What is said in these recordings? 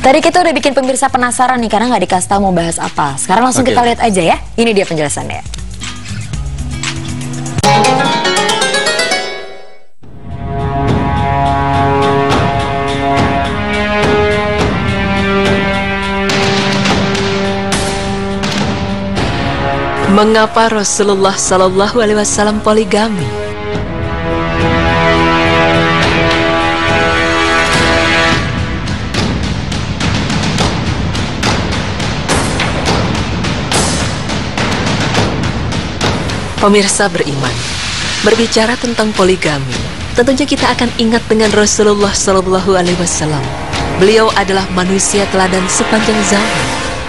Tadi kita udah bikin pemirsa penasaran nih karena nggak dikasih tahu mau bahas apa. Sekarang langsung kita lihat aja ya. Ini dia penjelasannya. Mengapa Rasulullah Shallallahu Alaihi Wasallam poligami? Pemirsa beriman, berbicara tentang poligami, tentunya kita akan ingat dengan Rasulullah Shallallahu Alaihi Wasallam. Beliau adalah manusia teladan sepanjang zaman.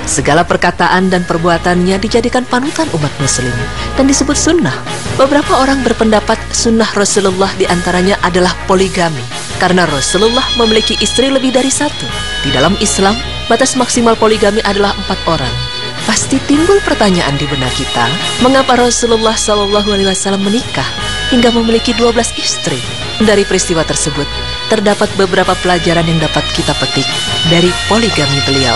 Segala perkataan dan perbuatannya dijadikan panutan umat muslim dan disebut sunnah. Beberapa orang berpendapat sunnah Rasulullah diantaranya adalah poligami, karena Rasulullah memiliki istri lebih dari satu. Di dalam Islam, batas maksimal poligami adalah 4 orang. Pasti timbul pertanyaan di benak kita, mengapa Rasulullah SAW menikah hingga memiliki 12 istri? Dari peristiwa tersebut, terdapat beberapa pelajaran yang dapat kita petik dari poligami beliau.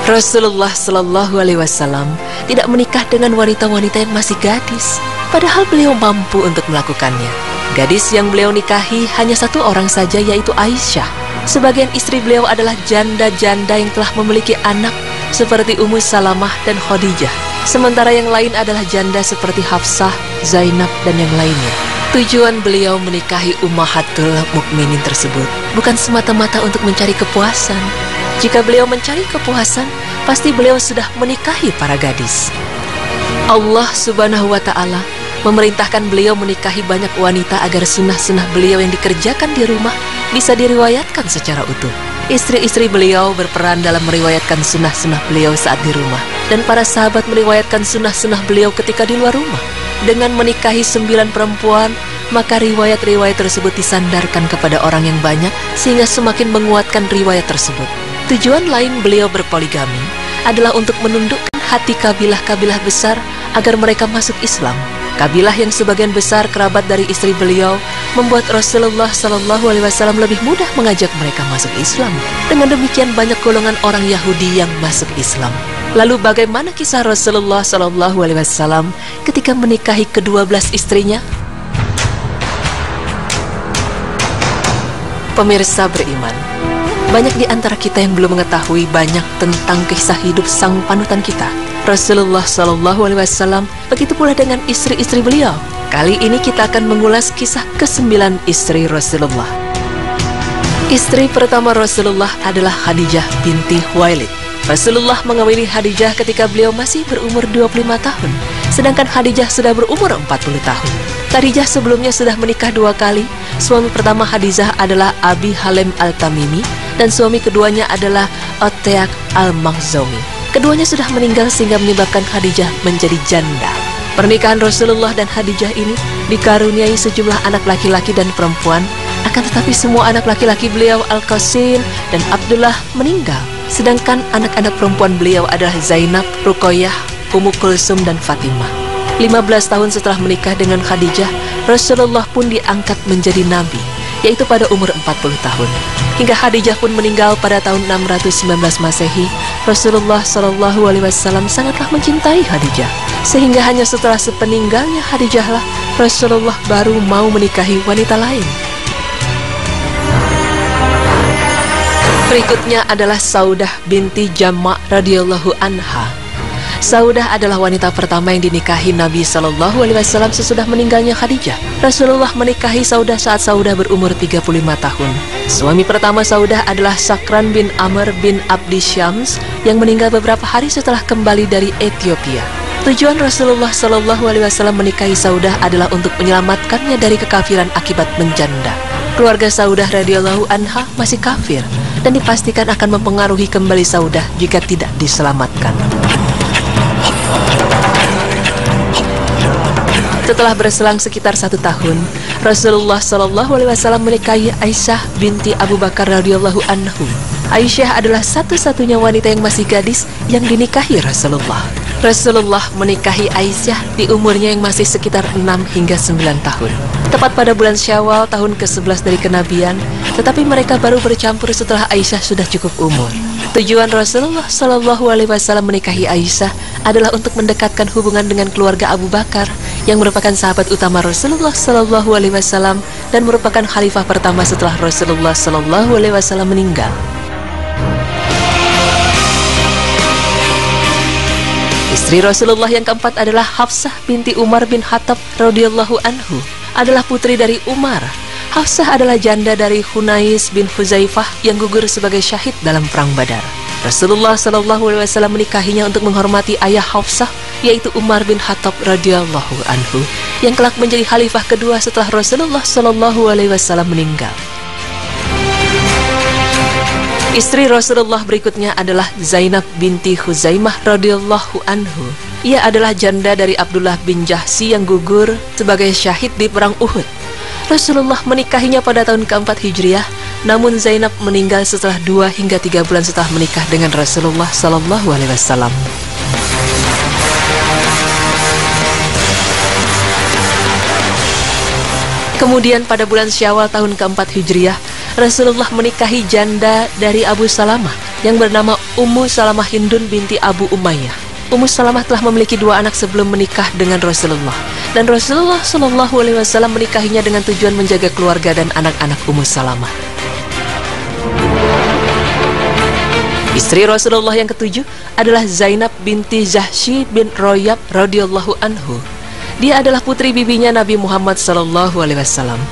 Rasulullah SAW tidak menikah dengan wanita-wanita yang masih gadis, padahal beliau mampu untuk melakukannya. Gadis yang beliau nikahi hanya 1 orang saja, yaitu Aisyah. Sebagian istri beliau adalah janda-janda yang telah memiliki anak seperti Ummu Salamah dan Khadijah. Sementara yang lain adalah janda seperti Hafsah, Zainab, dan yang lainnya. Tujuan beliau menikahi Ummahatul Mukminin tersebut bukan semata-mata untuk mencari kepuasan. Jika beliau mencari kepuasan, pasti beliau sudah menikahi para gadis. Allah Subhanahu wa Ta'ala memerintahkan beliau menikahi banyak wanita agar sunnah-sunnah beliau yang dikerjakan di rumah bisa diriwayatkan secara utuh. Istri-istri beliau berperan dalam meriwayatkan sunnah-sunnah beliau saat di rumah, dan para sahabat meriwayatkan sunnah-sunnah beliau ketika di luar rumah. Dengan menikahi 9 perempuan, maka riwayat-riwayat tersebut disandarkan kepada orang yang banyak sehingga semakin menguatkan riwayat tersebut. Tujuan lain beliau berpoligami adalah untuk menundukkan hati kabilah-kabilah besar agar mereka masuk Islam. Kabilah yang sebagian besar kerabat dari istri beliau membuat Rasulullah SAW lebih mudah mengajak mereka masuk Islam. Dengan demikian banyak golongan orang Yahudi yang masuk Islam. Lalu bagaimana kisah Rasulullah SAW ketika menikahi ke-12 istrinya? Pemirsa beriman, banyak di antara kita yang belum mengetahui banyak tentang kisah hidup sang panutan kita, Rasulullah SAW. Begitu pula dengan istri-istri beliau. Kali ini kita akan mengulas kisah ke-9 istri Rasulullah. Istri pertama Rasulullah adalah Khadijah binti Khuwailid. Rasulullah mengawini Khadijah ketika beliau masih berumur 25 tahun, sedangkan Khadijah sudah berumur 40 tahun. Khadijah sebelumnya sudah menikah 2 kali. Suami pertama Khadijah adalah Abi Halim Al-Tamimi, dan suami keduanya adalah Oteak Al-Makhzumi. Keduanya sudah meninggal sehingga menyebabkan Khadijah menjadi janda. Pernikahan Rasulullah dan Khadijah ini dikaruniai sejumlah anak laki-laki dan perempuan, akan tetapi semua anak laki-laki beliau Al-Qasim dan Abdullah meninggal. Sedangkan anak-anak perempuan beliau adalah Zainab, Ruqayyah, Ummu Kulsum, dan Fatimah. 15 tahun setelah menikah dengan Khadijah, Rasulullah pun diangkat menjadi nabi, yaitu pada umur 40 tahun. Hingga Khadijah pun meninggal pada tahun 619 Masehi, Rasulullah SAW sangatlah mencintai Khadijah. Sehingga hanya setelah sepeninggalnya Khadijah lah Rasulullah baru mau menikahi wanita lain. Berikutnya adalah Saudah binti Jama' radhiyallahu anha. Saudah adalah wanita pertama yang dinikahi Nabi SAW sesudah meninggalnya Khadijah. Rasulullah menikahi Saudah saat Saudah berumur 35 tahun. Suami pertama Saudah adalah Sakran bin Amr bin Abdi Syams yang meninggal beberapa hari setelah kembali dari Ethiopia. Tujuan Rasulullah SAW menikahi Saudah adalah untuk menyelamatkannya dari kekafiran akibat menjanda. Keluarga Saudah radhiyallahu anha masih kafir dan dipastikan akan mempengaruhi kembali Saudah jika tidak diselamatkan. Setelah berselang sekitar 1 tahun, Rasulullah SAW menikahi Aisyah binti Abu Bakar radhiyallahu anhu. Aisyah adalah satu-satunya wanita yang masih gadis yang dinikahi Rasulullah. Rasulullah menikahi Aisyah di umurnya yang masih sekitar 6 hingga 9 tahun. Tepat pada bulan Syawal tahun ke-11 dari kenabian, tetapi mereka baru bercampur setelah Aisyah sudah cukup umur. Tujuan Rasulullah Shallallahu Alaihi Wasallam menikahi Aisyah adalah untuk mendekatkan hubungan dengan keluarga Abu Bakar, yang merupakan sahabat utama Rasulullah Shallallahu Alaihi Wasallam dan merupakan khalifah pertama setelah Rasulullah Shallallahu Alaihi Wasallam meninggal. Istri Rasulullah yang keempat adalah Hafsah binti Umar bin Khattab radhiyallahu anhu, adalah putri dari Umar. Hafsah adalah janda dari Hunais bin Huzaifah yang gugur sebagai syahid dalam perang Badar. Rasulullah Shallallahu Alaihi Wasallam menikahinya untuk menghormati ayah Hafsah, yaitu Umar bin Khattab radhiyallahu anhu, yang kelak menjadi khalifah kedua setelah Rasulullah Shallallahu Alaihi Wasallam meninggal. Istri Rasulullah berikutnya adalah Zainab binti Khuzaimah radhiyallahu anhu. Ia adalah janda dari Abdullah bin Jahsy yang gugur sebagai syahid di perang Uhud. Rasulullah menikahinya pada tahun keempat Hijriah, namun Zainab meninggal setelah 2 hingga 3 bulan setelah menikah dengan Rasulullah Sallallahu Alaihi Wasallam. Kemudian pada bulan Syawal tahun keempat Hijriah, Rasulullah menikahi janda dari Abu Salamah yang bernama Ummu Salamah Hindun binti Abu Umayyah. Ummu Salamah telah memiliki 2 anak sebelum menikah dengan Rasulullah, dan Rasulullah Shallallahu Alaihi Wasallam menikahinya dengan tujuan menjaga keluarga dan anak-anak Ummu Salamah. Istri Rasulullah yang ketujuh adalah Zainab binti Jahsy bin Royab radhiyallahu anhu. Dia adalah putri bibinya Nabi Muhammad Shallallahu Alaihi Wasallam,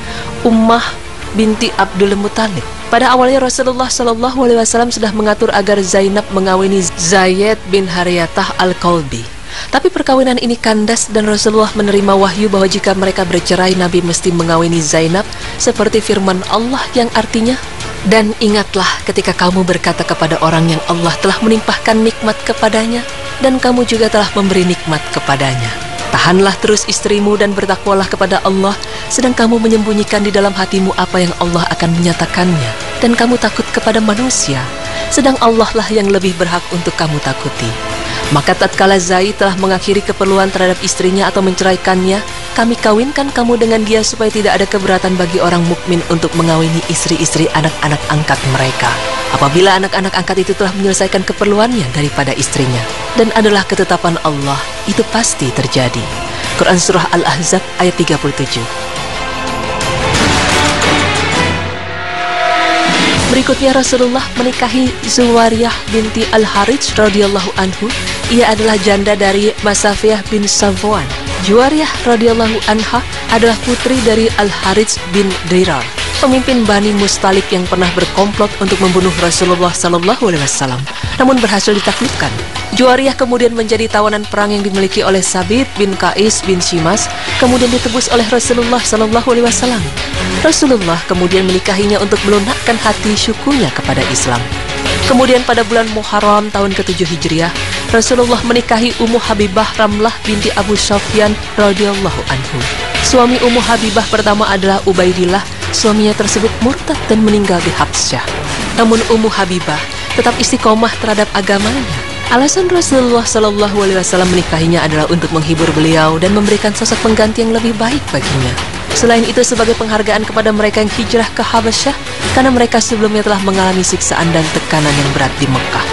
Ummah binti Abdul Muttalib. Pada awalnya Rasulullah Shallallahu Alaihi Wasallam sudah mengatur agar Zainab mengawini Zaid bin Hariyatah al-Qalbi. Tapi perkawinan ini kandas dan Rasulullah menerima wahyu bahwa jika mereka bercerai, Nabi mesti mengawini Zainab seperti firman Allah yang artinya, "Dan ingatlah ketika kamu berkata kepada orang yang Allah telah menimpahkan nikmat kepadanya, dan kamu juga telah memberi nikmat kepadanya. Tahanlah terus istrimu dan bertakwalah kepada Allah, sedang kamu menyembunyikan di dalam hatimu apa yang Allah akan menyatakannya, dan kamu takut kepada manusia, sedang Allah lah yang lebih berhak untuk kamu takuti. Maka tatkala Zaid telah mengakhiri keperluan terhadap istrinya atau menceraikannya, kami kawinkan kamu dengan dia supaya tidak ada keberatan bagi orang mukmin untuk mengawini istri-istri anak-anak angkat mereka, apabila anak-anak angkat itu telah menyelesaikan keperluannya daripada istrinya, dan adalah ketetapan Allah, itu pasti terjadi." Quran Surah Al-Ahzab ayat 37. Berikutnya Rasulullah menikahi Zuwariyah binti Al-Harits radhiyallahu anhu. Ia adalah janda dari Masafiyah bin Safwan. Zuwariyah radhiyallahu anha adalah putri dari Al-Harits bin Dirar, pemimpin Bani Mustalib yang pernah berkomplot untuk membunuh Rasulullah Sallallahu Alaihi Wasallam, namun berhasil ditaklukkan. Zuwariyah kemudian menjadi tawanan perang yang dimiliki oleh Sabit bin Qais bin Shimas, kemudian ditebus oleh Rasulullah Sallallahu Alaihi Wasallam. Rasulullah kemudian menikahinya untuk melunakkan hati syukunya kepada Islam. Kemudian pada bulan Muharram tahun ke-7 Hijriah, Rasulullah menikahi Ummu Habibah Ramlah binti Abu Sufyan radhiyallahu anhu. Suami Ummu Habibah pertama adalah Ubaidillah. Suaminya tersebut murtad dan meninggal di Habsyah. Namun Ummu Habibah tetap istiqomah terhadap agamanya. Alasan Rasulullah Shallallahu Alaihi Wasallam menikahinya adalah untuk menghibur beliau dan memberikan sosok pengganti yang lebih baik baginya. Selain itu sebagai penghargaan kepada mereka yang hijrah ke Habasyah, karena mereka sebelumnya telah mengalami siksaan dan tekanan yang berat di Mekah.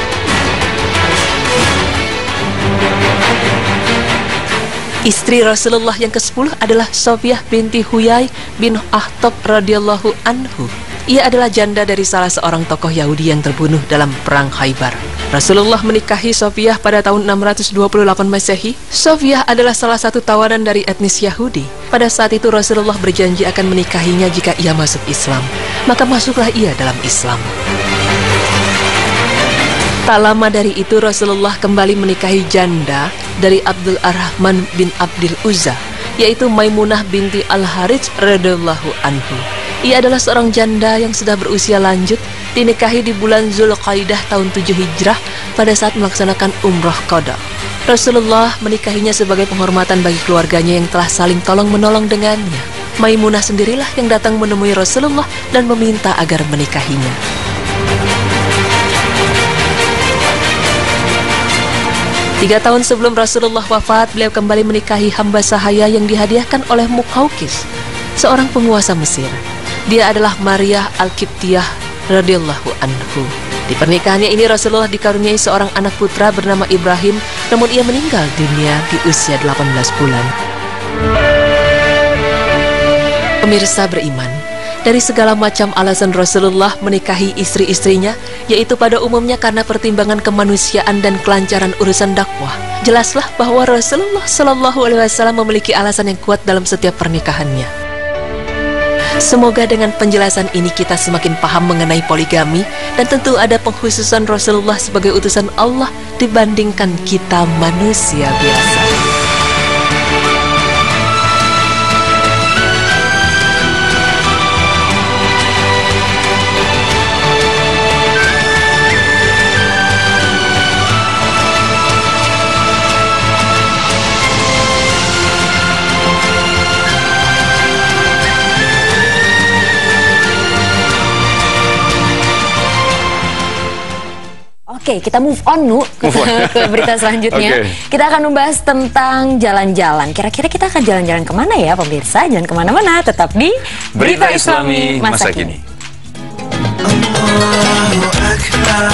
Istri Rasulullah yang ke-10 adalah Sofiyah binti Huyai bin Akhtab radhiyallahu anhu. Ia adalah janda dari salah seorang tokoh Yahudi yang terbunuh dalam perang Khaybar. Rasulullah menikahi Sofiyah pada tahun 628 Masehi. Sofiyah adalah salah satu tawanan dari etnis Yahudi. Pada saat itu Rasulullah berjanji akan menikahinya jika ia masuk Islam. Maka masuklah ia dalam Islam. Tak lama dari itu Rasulullah kembali menikahi janda dari Abdul Ar-Rahman bin Abdul Uzza, yaitu Maimunah binti Al-Harits radhiyallahu anhu. Ia adalah seorang janda yang sudah berusia lanjut, dinikahi di bulan Zulqaidah tahun 7 Hijrah pada saat melaksanakan Umrah Qada. Rasulullah menikahinya sebagai penghormatan bagi keluarganya yang telah saling tolong-menolong dengannya. Maimunah sendirilah yang datang menemui Rasulullah dan meminta agar menikahinya. 3 tahun sebelum Rasulullah wafat, beliau kembali menikahi hamba sahaya yang dihadiahkan oleh Muqawqis, seorang penguasa Mesir. Dia adalah Maria Al-Qibtiyah radhiyallahu anhu. Di pernikahannya ini Rasulullah dikaruniai seorang anak putra bernama Ibrahim, namun ia meninggal dunia di usia 18 bulan. Pemirsa beriman, dari segala macam alasan Rasulullah menikahi istri-istrinya, yaitu pada umumnya karena pertimbangan kemanusiaan dan kelancaran urusan dakwah. Jelaslah bahwa Rasulullah Shallallahu Alaihi Wasallam memiliki alasan yang kuat dalam setiap pernikahannya. Semoga dengan penjelasan ini kita semakin paham mengenai poligami, dan tentu ada pengkhususan Rasulullah sebagai utusan Allah dibandingkan kita manusia biasa. Oke, kita move on ke berita selanjutnya. Kita akan membahas tentang jalan-jalan. Kira-kira kita akan jalan-jalan kemana ya pemirsa? Jangan kemana-mana, tetap di Berita Islami Masa Kini. Allahu Akbar.